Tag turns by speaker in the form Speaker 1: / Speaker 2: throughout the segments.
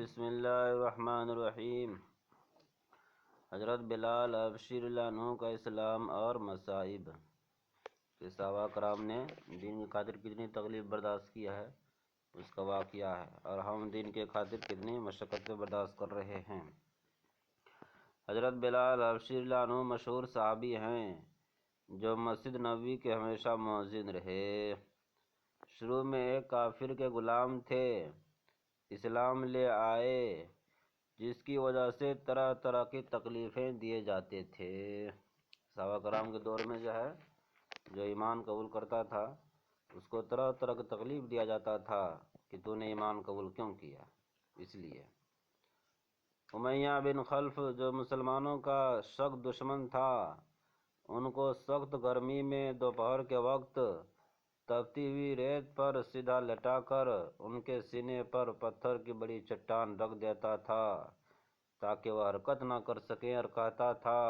Speaker 1: بسم اللہ الرحمن الرحیم۔ حضرت بلال حبشی اللہ عنہ کا اسلام اور مصائب۔ صحابہ کرام نے دین کی خاطر کتنی تکلیف برداشت کیا ہے اس کا واقعہ ہے، اور ہم دین کے خاطر کتنی مشقتیں برداشت کر رہے ہیں۔ حضرت بلال حبشی اللہ عنہ مشہور صحابی ہیں جو مسجد نبوی کے ہمیشہ مؤذن رہے۔ شروع میں ایک کافر کے غلام تھے، اسلام لے آئے جس کی وجہ سے طرح طرح کی تکلیفیں دیے جاتے تھے۔ صحابہ کرام کے دور میں جو ایمان قبول کرتا تھا اس کو طرح طرح کی تکلیف دیا جاتا تھا کہ تو نے ایمان قبول کیوں کیا۔ اس لیے امیہ بن خلف جو مسلمانوں کا سخت دشمن تھا، ان کو سخت گرمی میں دوپہر کے وقت تپتی ہوئی ریت پر سیدھا لٹا کر ان کے سینے پر پتھر کی بڑی چٹان رکھ دیتا تھا تاکہ وہ حرکت نہ کر سکیں، اور کہتا تھا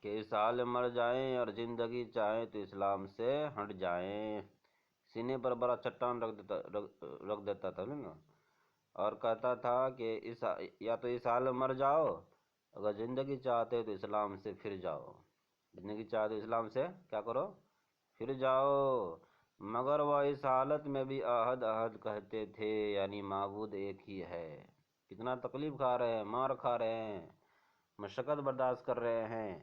Speaker 1: کہ اس حال میں مر جائیں اور زندگی چاہیں تو اسلام سے ہٹ جائیں۔ سینے پر بڑا چٹان رکھ دیتا تھا نا، اور کہتا تھا کہ یا تو اس حال میں مر جاؤ، اگر زندگی چاہتے تو اسلام سے پھر جاؤ، زندگی چاہتے تو اسلام سے کیا کرو، پھر جاؤ۔ مگر وہ اس حالت میں بھی احد احد کہتے تھے، یعنی معبود ایک ہی ہے۔ کتنا تکلیف کھا رہے ہیں، مار کھا رہے ہیں، مشقت برداشت کر رہے ہیں۔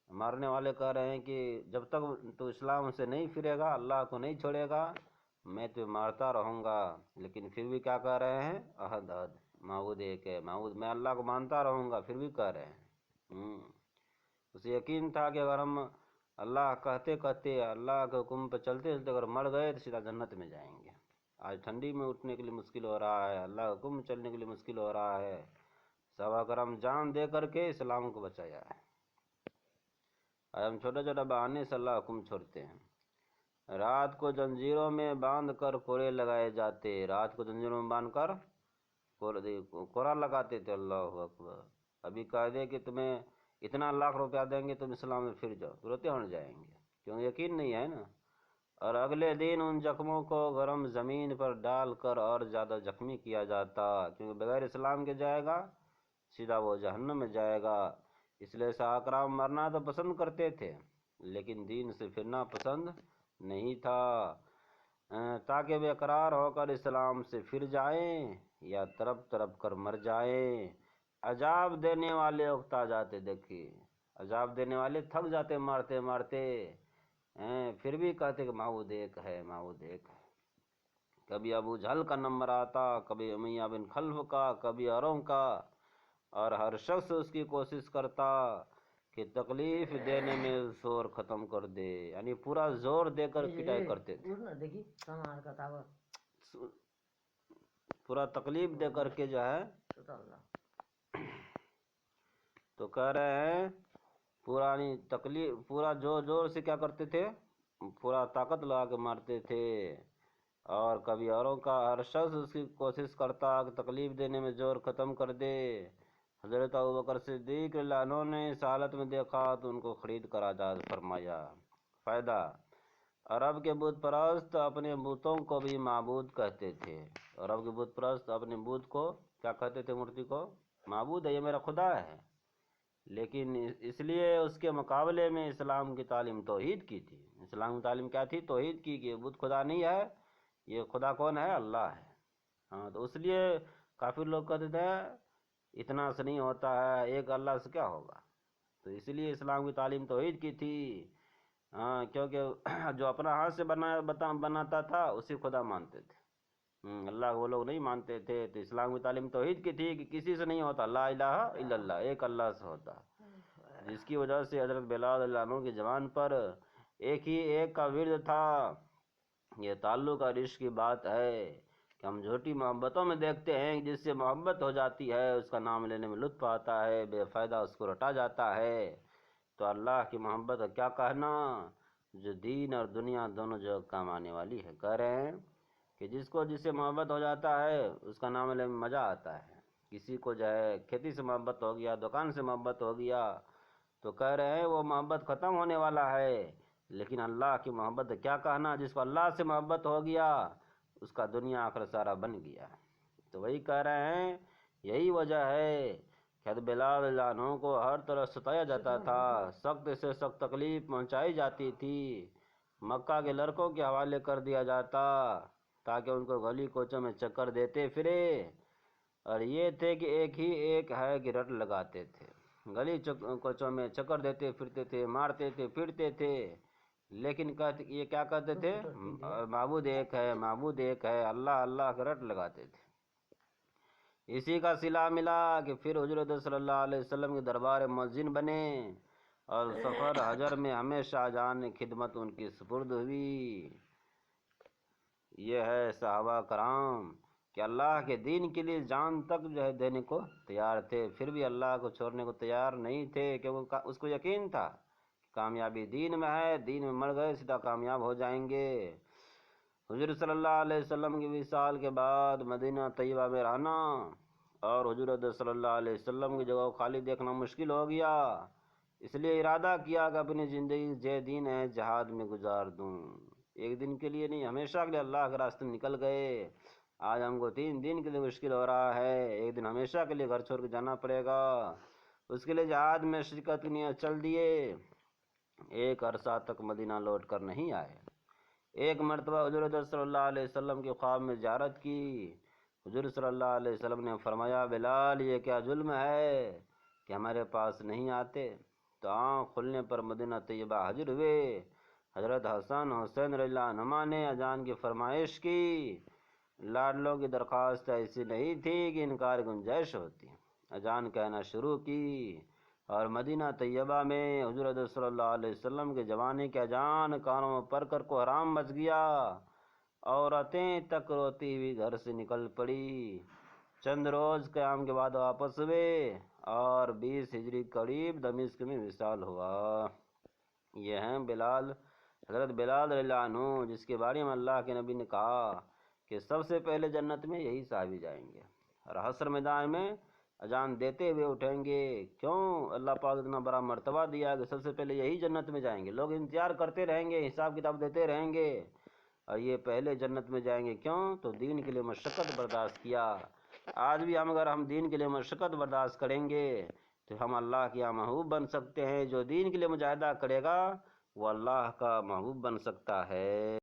Speaker 1: مارنے والے کہہ رہے ہیں کہ جب تک تو اسلام سے نہیں پھرے گا، اللہ کو نہیں چھوڑے گا، میں تو مارتا رہوں گا۔ لیکن پھر بھی کیا کہہ رہے ہیں، احد احد، معبود ایک ہے، معبود میں اللہ کو مانتا رہوں گا، پھر بھی کہہ رہے ہیں۔ اسے یقین تھا کہ اگر ہم اللہ کہتے کہتے اللہ کے حکم پہ چلتے چلتے اگر مر گئے تو سیدھا جنت میں جائیں گے۔ آج ٹھنڈی میں اٹھنے کے لیے مشکل ہو رہا ہے، اللہ کے حکم میں چلنے کے لیے مشکل ہو رہا ہے۔ صحابہ کرام جان دے کر کے اسلام کو بچایا ہے۔ آج ہم چھوٹے چھوٹے بہانے سے اللہ حکم چھوڑتے ہیں۔ رات کو زنجیروں میں باندھ کر کوڑے لگائے جاتے، رات کو زنجیروں میں باندھ کر کوڑا لگاتے تھے۔ اللہ اکبر۔ ابھی کہہ دے کہ تمہیں اتنا لاکھ روپیہ دیں گے تم اسلام میں پھر جاؤ، ترنت ہٹ جائیں گے، کیوں یقین نہیں ہے نا۔ اور اگلے دن ان زخموں کو گرم زمین پر ڈال کر اور زیادہ زخمی کیا جاتا، کیونکہ بغیر اسلام کے جائے گا سیدھا وہ جہنم میں جائے گا۔ اس لیے صحابہ کرام مرنا تو پسند کرتے تھے لیکن دین سے پھرنا پسند نہیں تھا، تاکہ بے قرار ہو کر اسلام سے پھر جائیں یا تڑپ تڑپ کر مر جائیں۔ عذاب دینے والے اکتا جاتے، دیکھیے عذاب دینے والے تھک جاتے مارتے مارتے، پھر بھی کہتے کہ معبود ایک ہے، معبود ایک ہے۔ کبھی ابو جہل کا نمبر آتا، کبھی امیہ بن خلف کا، کبھی اوروں کا، اور ہر شخص اس کی کوشش کرتا کہ تکلیف دینے میں زور ختم کر دے، یعنی پورا زور دے کر پٹائی کرتے تھے، پورا تکلیف دے کر کے تو کہہ رہے ہیں پرانی تکلیف، پورا زور زور سے کیا کرتے تھے، پورا طاقت لگا کے مارتے تھے۔ اور کبھی اوروں کا، ہر شخص اس کی کوشش کرتا کہ تکلیف دینے میں زور ختم کر دے۔ حضرت ابوبکر صدیق رضی اللہ عنہ نے اس حالت میں دیکھا تو ان کو خرید کر آزاد فرمایا۔ فائدہ، عرب کے بت پرست اپنے بتوں کو بھی معبود کہتے تھے۔ عرب کے بت پرست اپنے بت کو کیا کہتے تھے، مورتی کو معبود ہے، یہ میرا خدا ہے۔ لیکن اس لیے اس کے مقابلے میں اسلام کی تعلیم توحید کی تھی۔ اسلام کی تعلیم کیا تھی، توحید کی، کہ بت خدا نہیں ہے، یہ خدا کون ہے، اللہ ہے۔ تو اس لیے کافر لوگ کہتے تھے اتنا سے نہیں ہوتا ہے، ایک اللہ سے کیا ہوگا۔ تو اس لیے اسلام کی تعلیم توحید کی تھی، کیونکہ جو اپنا ہاتھ سے بناتا تھا اسی خدا مانتے تھے، اللہ وہ لوگ نہیں مانتے تھے۔ تو اسلام کی تعلیم توحید کی تھی کہ کسی سے نہیں ہوتا، لا الہ الا اللہ، ایک اللہ سے ہوتا، جس کی وجہ سے حضرت بلال رضی اللہ عنہ کی زبان پر ایک ہی ایک کا ورد تھا۔ یہ تعلق اور عشق کی بات ہے کہ ہم جھوٹی محبتوں میں دیکھتے ہیں جس سے محبت ہو جاتی ہے اس کا نام لینے میں لطف آتا ہے، بے فائدہ اس کو رٹا جاتا ہے۔ تو اللہ کی محبت کیا کہنا جو دین اور دنیا دونوں جو کام آنے والی ہے۔ کہہ رہے ہیں کہ جس سے محبت ہو جاتا ہے اس کا نام لینے میں مزہ آتا ہے۔ کسی کو کھیتی سے محبت ہو گیا، دکان سے محبت ہو گیا، تو کہہ رہے ہیں وہ محبت ختم ہونے والا ہے۔ لیکن اللہ کی محبت کیا کہنا، جس کو اللہ سے محبت ہو گیا اس کا دنیا آخرت سارا بن گیا۔ تو وہی کہہ رہے ہیں یہی وجہ ہے کہ حضرت بلال رضی اللہ عنہ کو ہر طرح ستایا جاتا تھا، سخت سے سخت تکلیف پہنچائی جاتی تھی، مکہ کے لڑکوں کے حوالے کر دیا جاتا تاکہ ان کو گلی کوچوں میں چکر دیتے پھرے، اور یہ تھے کہ ایک ہے کہ رٹ لگاتے تھے، گلی کوچوں میں چکر دیتے پھرتے تھے، مارتے تھے، پیٹتے تھے، لیکن یہ کیا کہتے تھے؟ معبود ایک ہے، معبود ایک ہے، اللہ اللہ کا رٹ لگاتے تھے۔ اسی کا صلہ ملا کہ پھر حضرت صلی اللہ علیہ وسلم کے دربار مؤذن بنے، اور سفر حجر میں ہمیشہ جان خدمت ان کی سپرد ہوئی۔ یہ ہے صحابہ کرام کہ اللہ کے دین کے لیے جان تک دینے کو تیار تھے، پھر بھی اللہ کو چھوڑنے کو تیار نہیں تھے، کیونکہ اس کو یقین تھا کہ کامیابی دین میں ہے، دین میں مر گئے سیدھا کامیاب ہو جائیں گے۔ حضور صلی اللہ علیہ وسلم کے وصال کے بعد مدینہ طیبہ میں رہنا اور حضرت صلی اللہ علیہ وسلم کی جگہ خالی دیکھنا مشکل ہو گیا، اس لیے ارادہ کیا کہ اپنی زندگی جے دین ہے جہاد میں گزار دوں، ایک دن کے لیے نہیں، ہمیشہ کے لیے اللہ کے راستے میں نکل گئے۔ آج ہم کو 3 دن کے لیے مشکل ہو رہا ہے، ایک دن ہمیشہ کے لیے گھر چھوڑ کے جانا پڑے گا، اس کے لیے جہاد میں شرکت کے لیے چل دیے۔ ایک عرصہ تک مدینہ لوٹ کر نہیں آئے۔ ایک مرتبہ حضرت صلی اللہ علیہ وسلم کے خواب میں زیارت کی، حضور صلی اللہ علیہ وسلم نے فرمایا بلال یہ کیا ظلم ہے کہ ہمارے پاس نہیں آتے؟ تو آنکھ کھلنے پر مدینہ طیبہ حاضر ہوئے۔ حضرت حسن حسین رضی اللہ عنہما نے اذان کی فرمائش کی، لاڈلوں کی درخواست ایسی نہیں تھی کہ انکار گنجائش ہوتی، اذان کہنا شروع کی، اور مدینہ طیبہ میں حضرت صلی اللہ علیہ وسلم کے جوانی کے اذان کانوں میں پڑھ کر کو حرام مچ گیا، عورتیں تک روتی ہوئی گھر سے نکل پڑی۔ چند روز قیام کے بعد واپس ہوئے اور 20 ہجری قریب دمشق میں وصال ہوا۔ یہ ہیں بلال، حضرت بلال رضی اللہ عنہ، جس کے بارے میں اللہ کے نبی نے کہا کہ سب سے پہلے جنت میں یہی صحابی جائیں گے، اور حشر میدان میں اذان دیتے ہوئے اٹھیں گے۔ کیوں اللہ پاک اتنا بڑا مرتبہ دیا کہ سب سے پہلے یہی جنت میں جائیں گے؟ لوگ انتظار کرتے رہیں گے، حساب کتاب دیتے رہیں گے، اور یہ پہلے جنت میں جائیں گے۔ کیوں؟ تو دین کے لیے مشقت برداشت کیا۔ آج بھی اگر ہم دین کے لیے مشقت برداشت کریں گے تو ہم اللہ کے یہاں محبوب بن سکتے ہیں۔ جو دین کے لیے مجاہدہ کرے گا وہ اللہ کا محبوب بن سکتا ہے۔